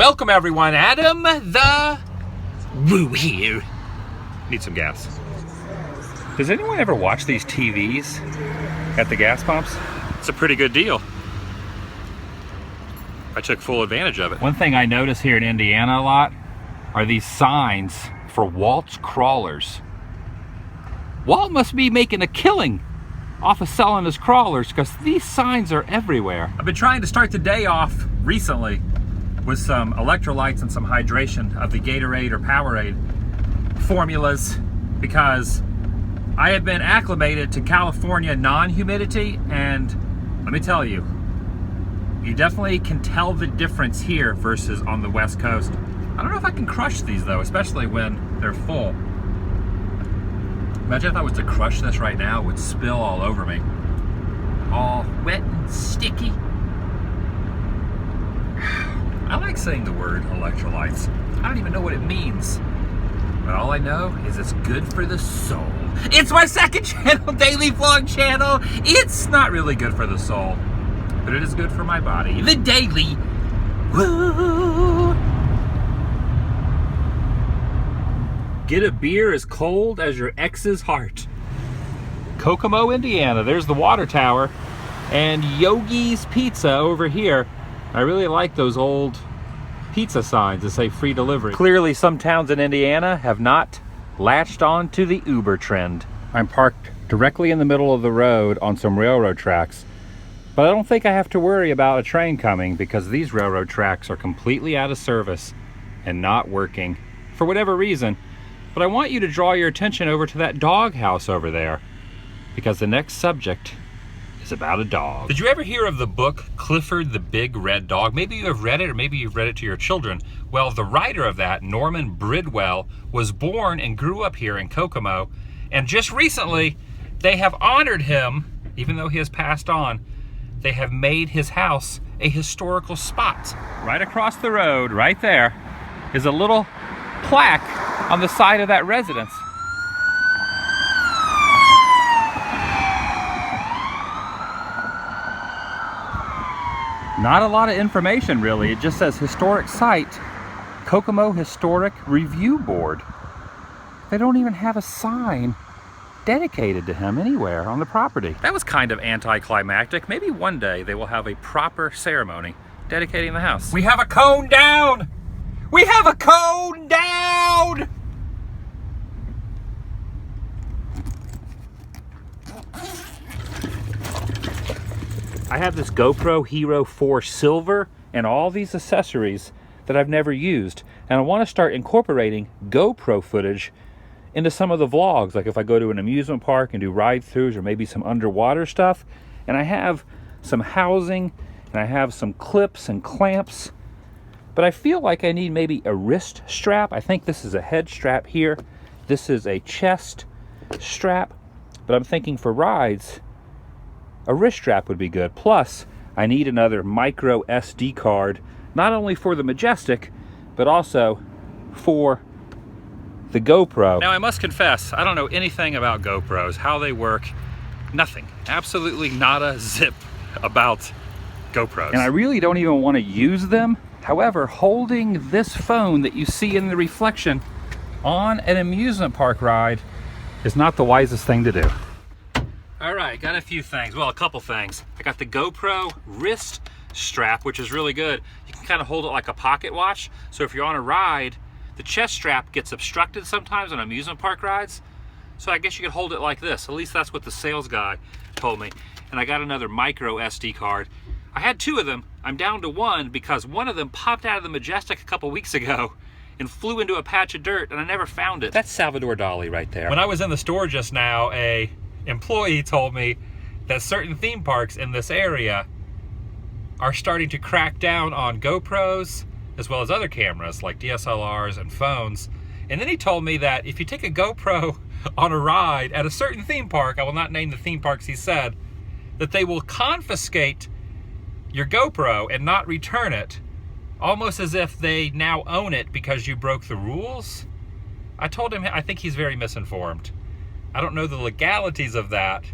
Welcome everyone, Adam the Woo here. Need some gas. Does anyone ever watch these TVs at the gas pumps? It's a pretty good deal. I took full advantage of it. One thing I notice here in Indiana a lot are these signs for Walt's crawlers. Walt must be making a killing off of selling his crawlers because these signs are everywhere. I've been trying to start the day off recently with some electrolytes and some hydration of the Gatorade or Powerade formulas because I have been acclimated to California non-humidity, and let me tell you, you definitely can tell the difference here versus on the West Coast. I don't know if I can crush these though, especially when they're full. Imagine if I was to crush this right now, it would spill all over me. All wet and sticky. I like saying the word electrolytes. I don't even know what it means. But all I know is it's good for the soul. It's my second channel, daily vlog channel. It's not really good for the soul, but it is good for my body. The Daily Woo. Get a beer as cold as your ex's heart. Kokomo, Indiana. There's the water tower. And Yogi's Pizza over here. I really like those old pizza signs that say free delivery. Clearly some towns in Indiana have not latched on to the Uber trend. I'm parked directly in the middle of the road on some railroad tracks, but I don't think I have to worry about a train coming because these railroad tracks are completely out of service and not working for whatever reason. But I want you to draw your attention over to that dog house over there because the next subject is about a dog. Did you ever hear of the book Clifford the Big Red Dog? Maybe you have read it, or maybe you've read it to your children. Well, the writer of that, Norman Bridwell, was born and grew up here in Kokomo, and just recently they have honored him, even though he has passed on. They have made his house a historical spot. Right across the road, right there, is a little plaque on the side of that residence. Not a lot of information really. It just says historic site, Kokomo Historic Review Board. They don't even have a sign dedicated to him anywhere on the property. That was kind of anticlimactic. Maybe one day they will have a proper ceremony dedicating the house. We have a cone down! We have a cone down! I have this GoPro Hero 4 Silver and all these accessories that I've never used. And I want to start incorporating GoPro footage into some of the vlogs. Like if I go to an amusement park and do ride-throughs or maybe some underwater stuff. And I have some housing and I have some clips and clamps. But I feel like I need maybe a wrist strap. I think this is a head strap here. This is a chest strap. But I'm thinking for rides, a wrist strap would be good. Plus, I need another micro SD card, not only for the Majestic, but also for the GoPro. Now, I must confess, I don't know anything about GoPros, how they work, nothing. Absolutely not a zip about GoPros. And I really don't even want to use them. However, holding this phone that you see in the reflection on an amusement park ride is not the wisest thing to do. All right, got a few things. Well, a couple things. I got the GoPro wrist strap, which is really good. You can kind of hold it like a pocket watch. So if you're on a ride, the chest strap gets obstructed sometimes on amusement park rides. So I guess you could hold it like this. At least that's what the sales guy told me. And I got another micro SD card. I had two of them. I'm down to one because one of them popped out of the Majestic a couple weeks ago and flew into a patch of dirt and I never found it. That's Salvador Dali right there. When I was in the store just now, a employee told me that certain theme parks in this area are starting to crack down on GoPros as well as other cameras like DSLRs and phones. And then he told me that if you take a GoPro on a ride at a certain theme park, I will not name the theme parks he said, that they will confiscate your GoPro and not return it, almost as if they now own it because you broke the rules. I told him I think he's very misinformed. I don't know the legalities of that,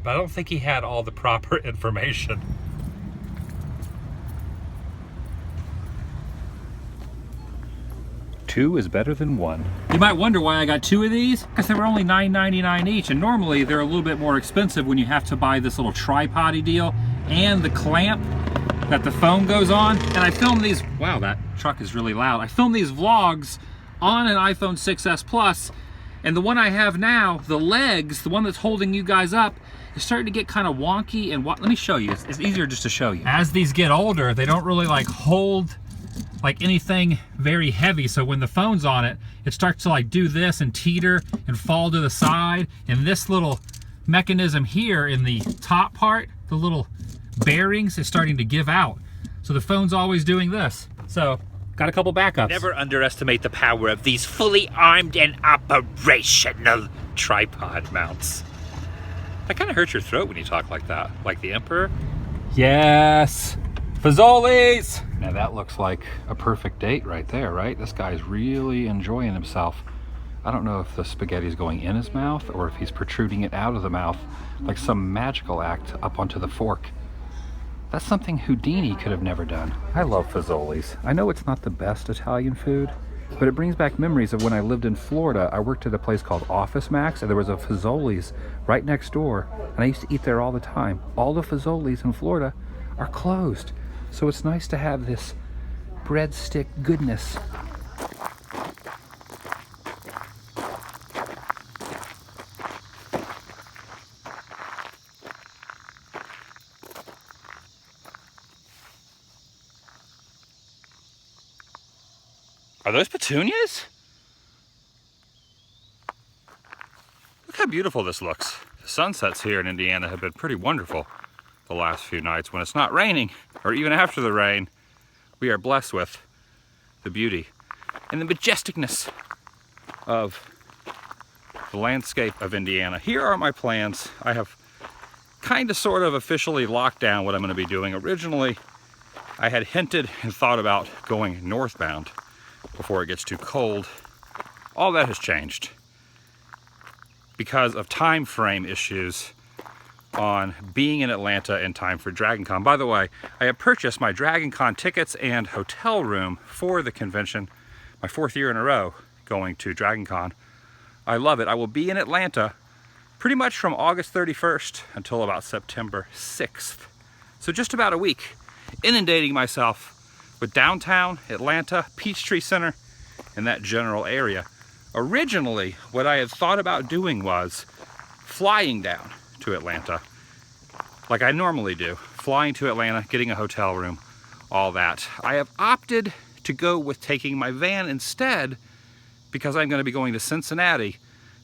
but I don't think he had all the proper information. 2 is better than 1. You might wonder why I got 2 of these, because they were only $9.99 each, and normally they're a little bit more expensive when you have to buy this little tripod-y deal and the clamp that the phone goes on. And I filmed these, wow, that truck is really loud. I filmed these vlogs on an iPhone 6s Plus, and the one I have now, the legs, the one that's holding you guys up, is starting to get kind of wonky. And let me show you, it's easier just to show you. As these get older, they don't really like hold like anything very heavy, so when the phone's on it, it starts to like do this and teeter and fall to the side. And this little mechanism here in the top part, the little bearings, is starting to give out. So the phone's always doing this. So got a couple backups. Never underestimate the power of these fully armed and operational tripod mounts. That kind of hurts your throat when you talk like that, like the Emperor. Yes, Fazoli's. Now that looks like a perfect date right there, right? This guy's really enjoying himself. I don't know if the spaghetti's going in his mouth or if he's protruding it out of the mouth like some magical act up onto the fork. That's something Houdini could have never done. I love Fazoli's. I know it's not the best Italian food, but it brings back memories of when I lived in Florida. I worked at a place called Office Max, and there was a Fazoli's right next door, and I used to eat there all the time. All the Fazoli's in Florida are closed, so it's nice to have this breadstick goodness. Are those petunias? Look how beautiful this looks. The sunsets here in Indiana have been pretty wonderful the last few nights. When it's not raining, or even after the rain, we are blessed with the beauty and the majesticness of the landscape of Indiana. Here are my plans. I have kind of sort of officially locked down what I'm going to be doing. Originally, I had hinted and thought about going northbound before it gets too cold. All that has changed because of time frame issues on being in Atlanta in time for DragonCon. By the way, I have purchased my DragonCon tickets and hotel room for the convention, my 4th year in a row going to DragonCon. I love it. I will be in Atlanta pretty much from August 31st until about September 6th. So just about a week, inundating myself with downtown Atlanta, Peachtree Center, and that general area. Originally, what I had thought about doing was flying down to Atlanta, like I normally do. Flying to Atlanta, getting a hotel room, all that. I have opted to go with taking my van instead because I'm going to be going to Cincinnati,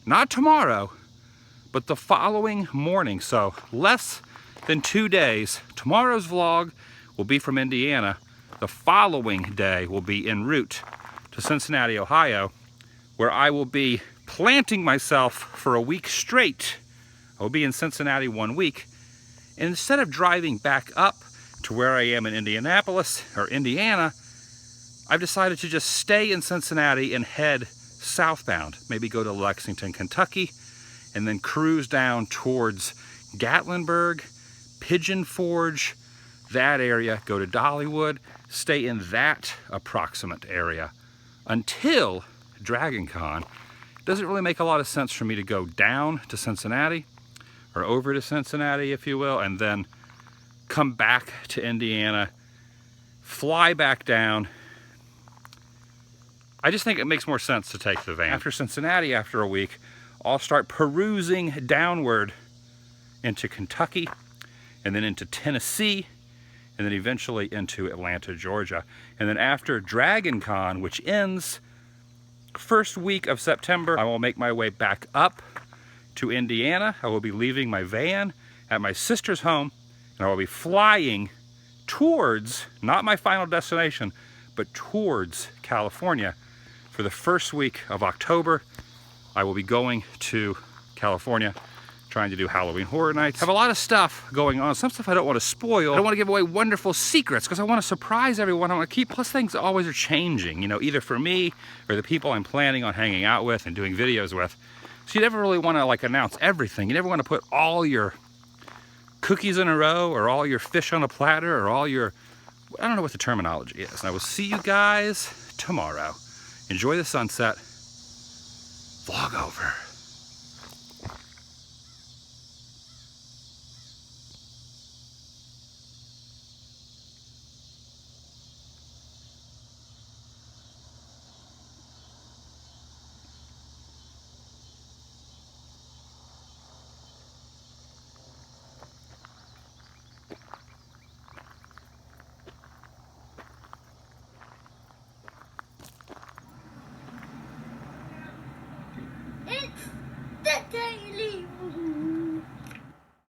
not tomorrow, but the following morning. So less than 2 days. Tomorrow's vlog will be from Indiana. The following day will be en route to Cincinnati, Ohio, where I will be planting myself for a week straight. I will be in Cincinnati 1 week. And instead of driving back up to where I am in Indianapolis or Indiana, I've decided to just stay in Cincinnati and head southbound. Maybe go to Lexington, Kentucky, and then cruise down towards Gatlinburg, Pigeon Forge, that area, go to Dollywood, stay in that approximate area until DragonCon. It doesn't really make a lot of sense for me to go down to Cincinnati, or over to Cincinnati, if you will, and then come back to Indiana, fly back down. I just think it makes more sense to take the van. After Cincinnati, after a week, I'll start perusing downward into Kentucky, and then into Tennessee, and then eventually into Atlanta, Georgia. And then after DragonCon, which ends first week of September, I will make my way back up to Indiana. I will be leaving my van at my sister's home, and I will be flying towards, not my final destination, but towards California for the first week of October. I will be going to California, trying to do Halloween Horror Nights. I have a lot of stuff going on, some stuff I don't want to spoil. I don't want to give away wonderful secrets because I want to surprise everyone. I want to keep, plus things always are changing, you know, either for me or the people I'm planning on hanging out with and doing videos with. So you never really want to like announce everything. You never want to put all your cookies in a row or all your fish on a platter or all your, I don't know what the terminology is. And I will see you guys tomorrow. Enjoy the sunset. Vlog over.